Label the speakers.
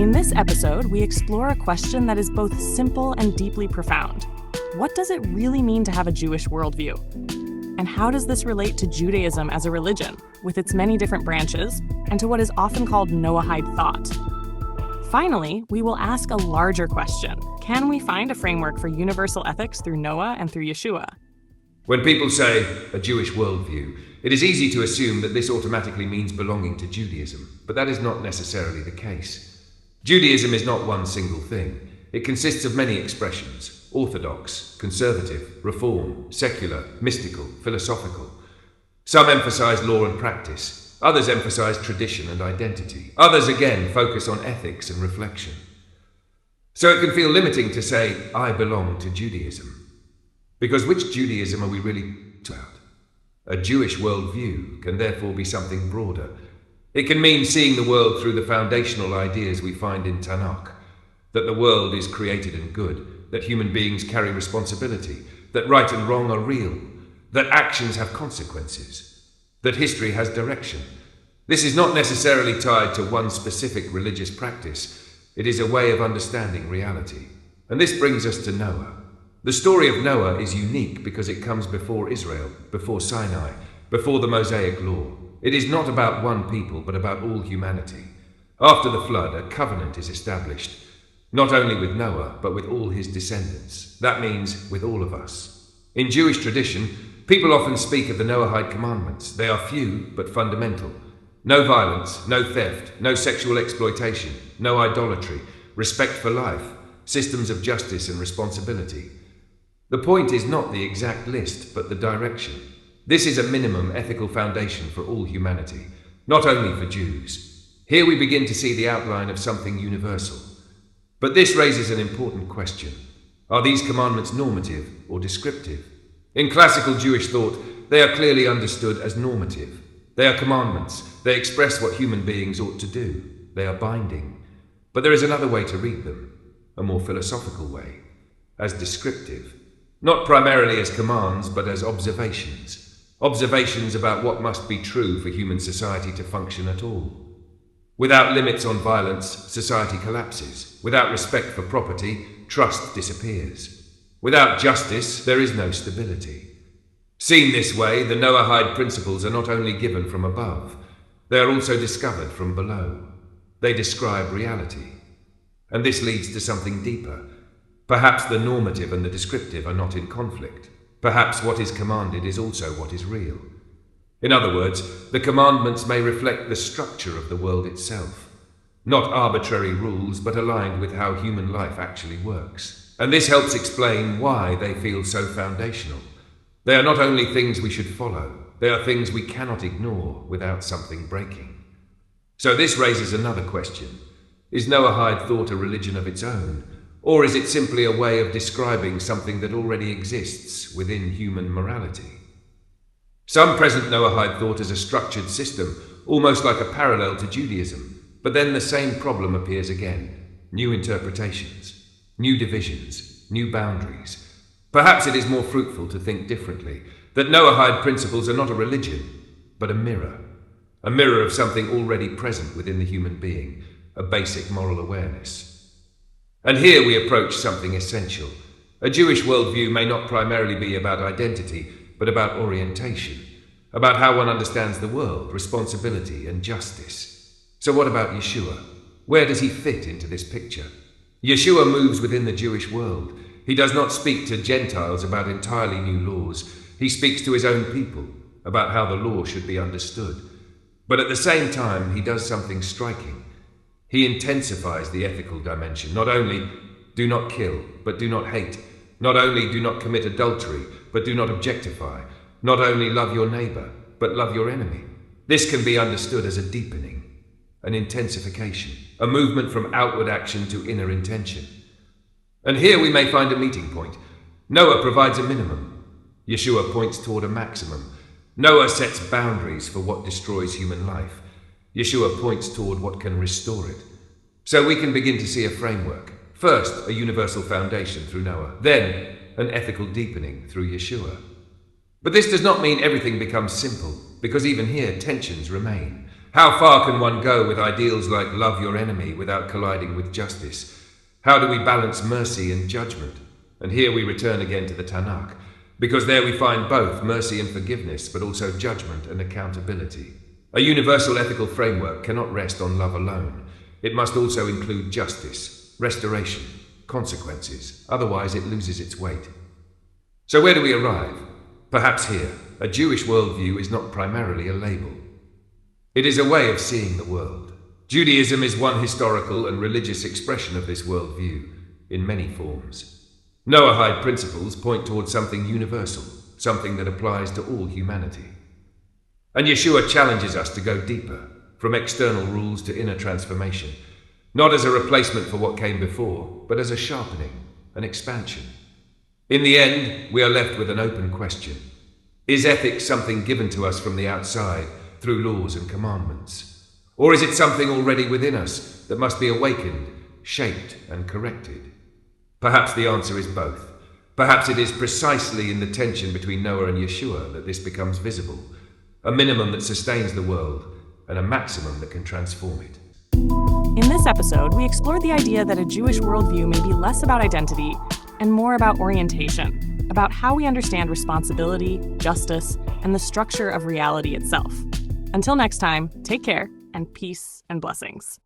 Speaker 1: In this episode, we explore a question that is both simple and deeply profound. What does it really mean to have a Jewish worldview? And how does this relate to Judaism as a religion, with its many different branches, and to what is often called Noahide thought? Finally, we will ask a larger question. Can we find a framework for universal ethics through Noah and through Yeshua?
Speaker 2: When people say a Jewish worldview, it is easy to assume that this automatically means belonging to Judaism, but that is not necessarily the case. Judaism is not one single thing. It consists of many expressions: orthodox, conservative, reform, secular, mystical, philosophical. Some emphasize law and practice. Others emphasize tradition and identity. Others again focus on ethics and reflection. So it can feel limiting to say, I belong to Judaism. Because which Judaism are we really about? A Jewish worldview can therefore be something broader. It can mean seeing the world through the foundational ideas we find in Tanakh, that the world is created and good, that human beings carry responsibility, that right and wrong are real, that actions have consequences, that history has direction. This is not necessarily tied to one specific religious practice. It is a way of understanding reality. And this brings us to Noah. The story of Noah is unique because it comes before Israel, before Sinai, before the Mosaic law. It is not about one people, but about all humanity. After the flood, a covenant is established, not only with Noah, but with all his descendants. That means with all of us. In Jewish tradition, people often speak of the Noahide commandments. They are few, but fundamental. No violence, no theft, no sexual exploitation, no idolatry, respect for life, systems of justice and responsibility. The point is not the exact list, but the direction. This is a minimum ethical foundation for all humanity, not only for Jews. Here we begin to see the outline of something universal. But this raises an important question. Are these commandments normative or descriptive? In classical Jewish thought, they are clearly understood as normative. They are commandments. They express what human beings ought to do. They are binding. But there is another way to read them, a more philosophical way, as descriptive. Not primarily as commands, but as observations. Observations about what must be true for human society to function at all. Without limits on violence, society collapses. Without respect for property, trust disappears. Without justice, there is no stability. Seen this way, the Noahide principles are not only given from above, they are also discovered from below. They describe reality. And this leads to something deeper. Perhaps the normative and the descriptive are not in conflict. Perhaps what is commanded is also what is real. In other words, the commandments may reflect the structure of the world itself. Not arbitrary rules, but aligned with how human life actually works. And this helps explain why they feel so foundational. They are not only things we should follow, they are things we cannot ignore without something breaking. So this raises another question. Is Noahide thought a religion of its own? Or is it simply a way of describing something that already exists within human morality? Some present Noahide thought as a structured system, almost like a parallel to Judaism. But then the same problem appears again. New interpretations, new divisions, new boundaries. Perhaps it is more fruitful to think differently, that Noahide principles are not a religion, but a mirror of something already present within the human being, a basic moral awareness. And here we approach something essential. A Jewish worldview may not primarily be about identity, but about orientation, about how one understands the world, responsibility, and justice. So what about Yeshua? Where does he fit into this picture? Yeshua moves within the Jewish world. He does not speak to Gentiles about entirely new laws. He speaks to his own people about how the law should be understood. But at the same time, he does something striking. He intensifies the ethical dimension. Not only do not kill, but do not hate. Not only do not commit adultery, but do not objectify. Not only love your neighbor, but love your enemy. This can be understood as a deepening, an intensification, a movement from outward action to inner intention. And here we may find a meeting point. Noah provides a minimum. Yeshua points toward a maximum. Noah sets boundaries for what destroys human life. Yeshua points toward what can restore it. So we can begin to see a framework. First, a universal foundation through Noah. Then, an ethical deepening through Yeshua. But this does not mean everything becomes simple, because even here tensions remain. How far can one go with ideals like love your enemy without colliding with justice? How do we balance mercy and judgment? And here we return again to the Tanakh, because there we find both mercy and forgiveness, but also judgment and accountability. A universal ethical framework cannot rest on love alone. It must also include justice, restoration, consequences. Otherwise, it loses its weight. So where do we arrive? Perhaps here. A Jewish worldview is not primarily a label. It is a way of seeing the world. Judaism is one historical and religious expression of this worldview, in many forms. Noahide principles point towards something universal, something that applies to all humanity. And Yeshua challenges us to go deeper, from external rules to inner transformation, not as a replacement for what came before, but as a sharpening, an expansion. In the end, we are left with an open question. Is ethics something given to us from the outside, through laws and commandments? Or is it something already within us that must be awakened, shaped, and corrected? Perhaps the answer is both. Perhaps it is precisely in the tension between Noah and Yeshua that this becomes visible, a minimum that sustains the world, and a maximum that can transform it.
Speaker 1: In this episode, we explored the idea that a Jewish worldview may be less about identity and more about orientation, about how we understand responsibility, justice, and the structure of reality itself. Until next time, take care, and peace and blessings.